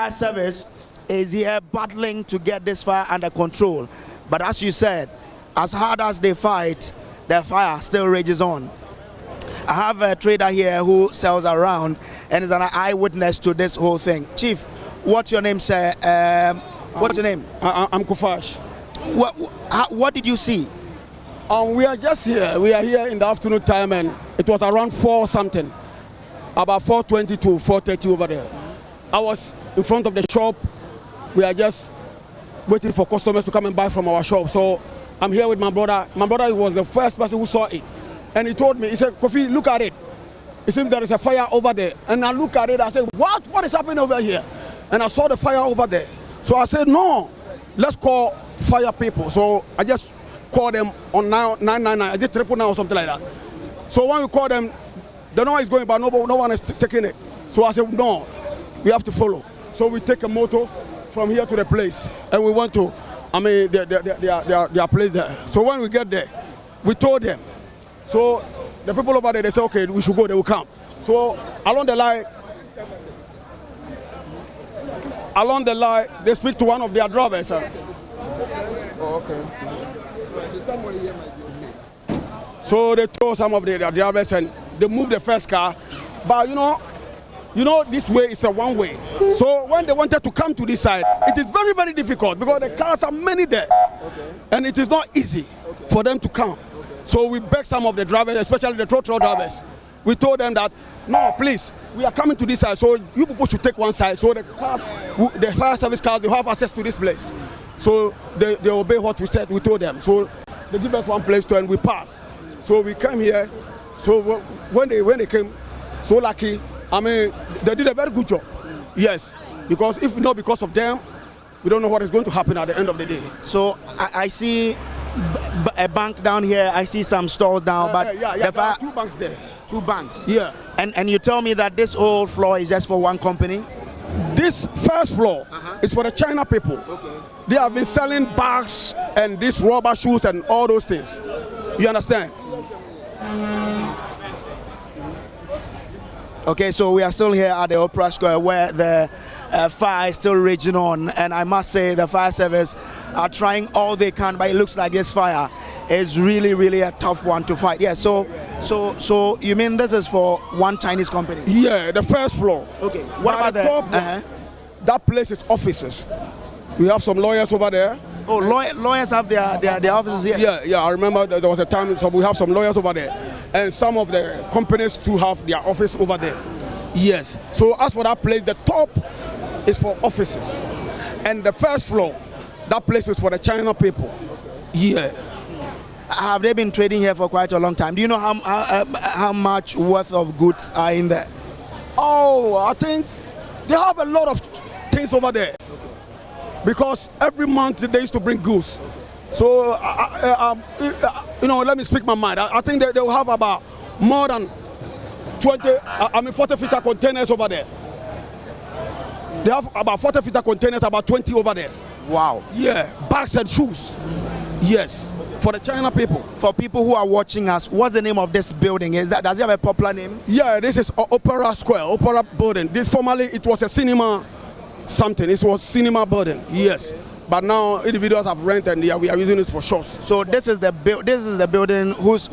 fire service is here battling to get this fire under control. But as you said, as hard as they fight, the fire still rages on. I have a trader here who sells around and is an eyewitness to this whole thing. Chief, what's your name, sir? What's your name? I'm Kofash. What did you see? We are just here. We are here in the afternoon time, and it was around 4 something, about 4:20 to 4:30 over there. I was in front of the shop. We are just waiting for customers to come and buy from our shop. So I'm here with my brother. My brother was the first person who saw it, and he told me, he said, "Kofi, look at it. It seems there is a fire over there." And I look at it. I said, "What? What is happening over here?" And I saw the fire over there. So I said, "No, let's call fire people." So I just called them on 999. I just 999 or something like that. So when we call them, they know it's going, but no one is taking it. So I said, "No, we have to follow." So we take a motor from here to the place, and we went to, their place there. So when we get there, we told them. So the people over there, they say, "Okay, we should go." They will come. So along the line, they speak to one of their drivers. Oh, okay. So they told some of their drivers, and they moved the first car. But you know, this way is a one way. So when they wanted to come to this side, it is very, very difficult because the cars are many there, and it is not easy for them to come. So we begged some of the drivers, especially the truck drivers. We told them that, "No, please, we are coming to this side, so you people should take one side, so the cars, the fire service cars, they have access to this place." So they obey what we said. We told them. So they give us one place to, and we pass. So we came here. So when they came, so lucky. I mean, they did a very good job. Yes, because if not because of them, we don't know what is going to happen at the end of the day. So I see a bank down here. I see some stores down, but yeah, there are 2 banks there. 2 banks. Yeah. And you tell me that this whole floor is just for one company? This first floor is for the China people. Okay. They have been selling bags and these rubber shoes and all those things. You understand? Okay, so we are still here at the Opera Square where the fire is still raging on, and I must say the fire service are trying all they can, but it looks like this fire is really, really a tough one to fight. Yeah, so you mean this is for one Chinese company? Yeah, the first floor. Okay. What about the top? That place is offices. We have some lawyers over there. Oh, lawyers have their offices here? Yeah, I remember there was a time, so we have some lawyers over there. And some of the companies too have their office over there. Yes. So as for that place, the top is for offices. And the first floor, that place is for the China people. Yeah. Have they been trading here for quite a long time? Do you know how much worth of goods are in there? Oh, I think they have a lot of things over there. Because every month they used to bring goods. So, let me speak my mind. I think they will have about more than 40 feet of containers over there. They have about 40 feet of containers, about 20 over there. Wow. Yeah, bags and shoes. Yes, for the China people. For people who are watching us, what's the name of this building? Does it have a popular name? Yeah, this is Opera Square, Opera building. This formerly, it was a cinema something. It was cinema building, yes. But now individuals have rented, and we are using it for shows. So this is the building whose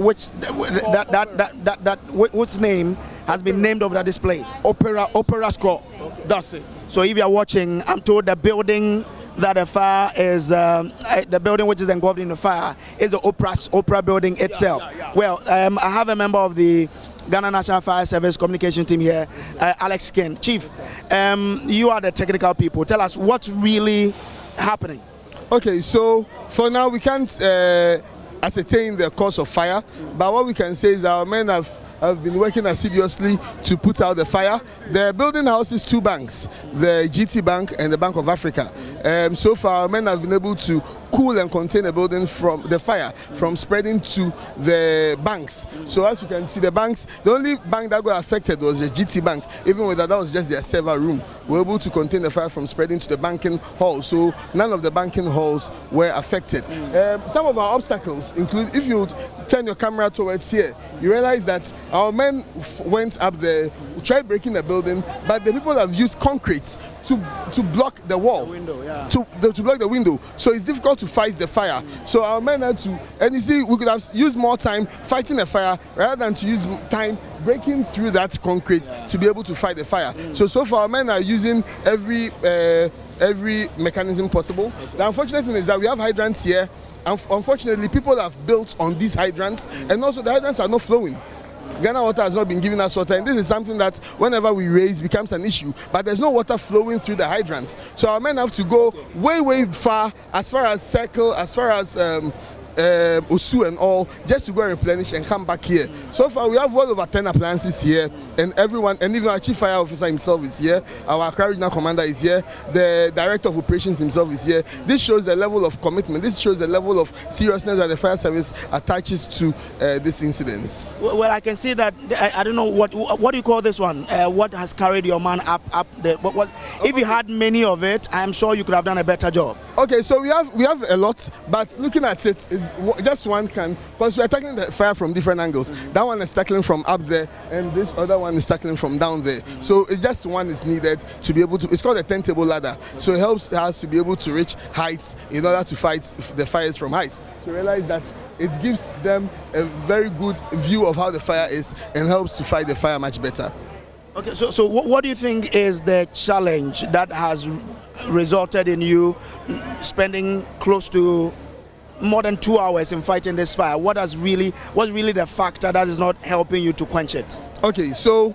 name has been named over this place. Opera Square. Okay. That's it. So if you are watching, I'm told the building that the fire is, the building which is involved in the fire is the Opera building itself. Yeah. Well, I have a member of the Ghana National Fire Service communication team here, Alex Ken. Chief, you are the technical people. Tell us what's really happening. Okay, so for now we can't ascertain the cause of fire, but what we can say is that our men have been working assiduously to put out the fire. The building houses 2 banks, the GT Bank and the Bank of Africa. So far, our men have been able to cool and contain the building from the fire from spreading to the banks. So as you can see, the banks, the only bank that got affected was the GT Bank. Even with that was just their server room. We were able to contain the fire from spreading to the banking hall. So none of the banking halls were affected. Some of our obstacles include, if you turn your camera towards here, you realize that our men went up there, tried breaking the building, but the people have used concrete to block the wall, to block the window. So it's difficult to fight the fire. So our men had to, and you see, we could have used more time fighting the fire rather than to use time breaking through that concrete to be able to fight the fire. So far our men are using every mechanism possible. The unfortunate thing is that we have hydrants here. Unfortunately, people have built on these hydrants, and also the hydrants are not flowing. Ghana Water has not been giving us water, and this is something that whenever we raise becomes an issue, but there's no water flowing through the hydrants. So our men have to go way far as Circle, as far as Osu and all, just to go and replenish and come back here. So far we have well over 10 appliances here, and everyone, and even our chief fire officer himself is here, our Accra regional commander is here, the director of operations himself is here. This shows the level of commitment, this shows the level of seriousness that the fire service attaches to this incident. Well, I can see that, I don't know, what do you call this one? What has carried your man up there? If you had many of it, I'm sure you could have done a better job. Okay, so we have a lot, but looking at it, just one can, because we are tackling the fire from different angles. That one is tackling from up there, and this other one is tackling from down there. So it's just one is needed to be able to, it's called a turntable ladder. So it helps us to be able to reach heights in order to fight the fires from heights. So realize that it gives them a very good view of how the fire is and helps to fight the fire much better. Okay, so what do you think is the challenge that has resulted in you spending close to more than 2 hours in fighting this fire? What's really the factor that is not helping you to quench it? Okay, so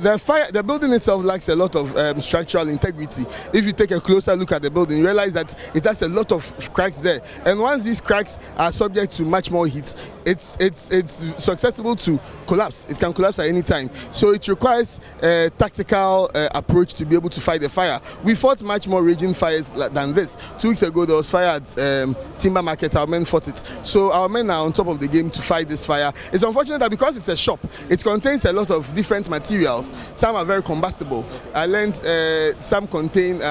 the building itself lacks a lot of structural integrity. If you take a closer look at the building, you realize that it has a lot of cracks there, and once these cracks are subject to much more heat, it's susceptible to collapse. It can collapse at any time. So it requires a tactical approach to be able to fight the fire. We fought much more raging fires than this. 2 weeks ago there was fire at Timber Market. Our men fought it. So our men are on top of the game to fight this fire. It's unfortunate that because it's a shop, it contains a lot of different materials. Some are very combustible. I learned some contain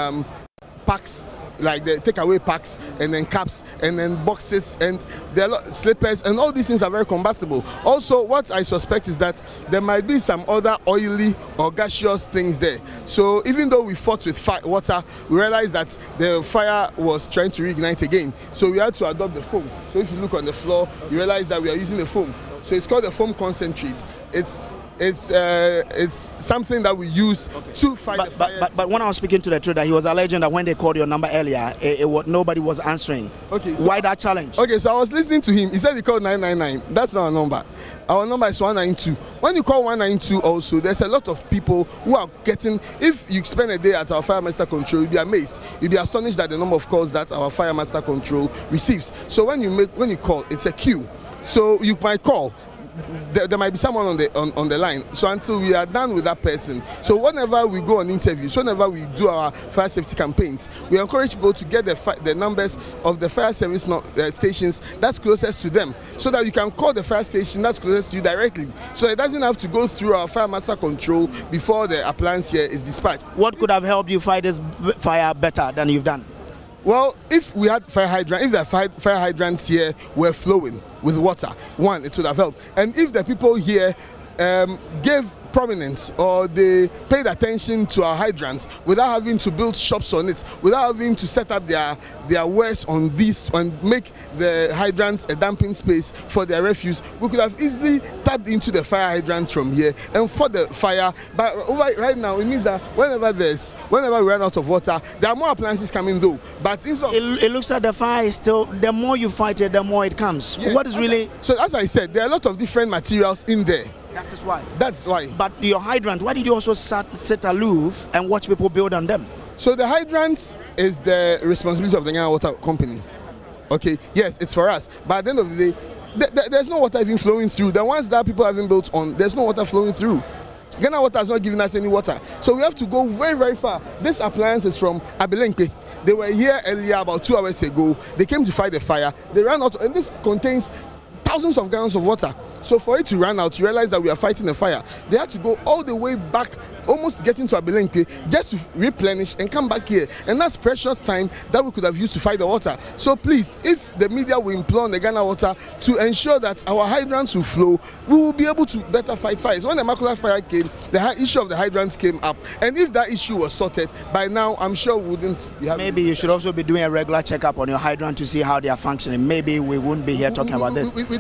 packs, like the takeaway packs, and then caps, and then boxes, and there are slippers, and all these things are very combustible. Also, what I suspect is that there might be some other oily or gaseous things there. So even though we fought with water, we realized that the fire was trying to reignite again. So we had to adopt the foam. So if you look on the floor, you realize that we are using the foam. So it's called the foam concentrate. It's something that we use to fight the fire. But when I was speaking to the trader, he was alleging that when they called your number earlier, nobody was answering. Okay, so why that challenge? Okay, so I was listening to him. He said he called 999. That's not our number. Our number is 192. When you call 192 also, there's a lot of people who are getting, if you spend a day at our Fire Master Control, you'll be amazed. You'll be astonished at the number of calls that our Fire Master Control receives. So when you call, it's a queue. So you might call. There might be someone on the line. So until we are done with that person, so whenever we go on interviews, whenever we do our fire safety campaigns, we encourage people to get the numbers of the fire service stations that's closest to them, so that you can call the fire station that's closest to you directly, so it doesn't have to go through our Fire Master Control before the appliance here is dispatched. What could have helped you fight this fire better than you've done? Well, if we had fire hydrants, if the fire hydrants here were flowing with water, one, it would have helped. And if the people here gave prominence, or they paid attention to our hydrants without having to build shops on it, without having to set up their wares on these and make the hydrants a dumping space for their refuse, we could have easily tapped into the fire hydrants from here and fought the fire. But right now it means that whenever we run out of water, there are more appliances coming though. But it looks like the fire is still, the more you fight it, the more it comes. Yeah, what is really... So as I said, there are a lot of different materials in there. That is why. That's why. But your hydrant, why did you also sit aloof and watch people build on them? So the hydrants is the responsibility of the Ghana Water Company. Okay, yes, it's for us. But at the end of the day, there's no water even flowing through. The ones that people haven't built on, there's no water flowing through. Ghana Water has not given us any water. So we have to go very, very far. This appliance is from Abelenque. They were here earlier, about 2 hours ago. They came to fight the fire. They ran out, and this contains thousands of gallons of water. So for it to run out, you realize that we are fighting a fire. They had to go all the way back, almost getting to Abelenke, just to replenish and come back here. And that's precious time that we could have used to fight the water. So please, if the media will implore the Ghana Water to ensure that our hydrants will flow, we will be able to better fight fires. When the Makula fire came, the issue of the hydrants came up. And if that issue was sorted, by now, I'm sure we wouldn't be having... Maybe you should also be doing a regular checkup on your hydrant to see how they are functioning. Maybe we wouldn't be here talking about this. We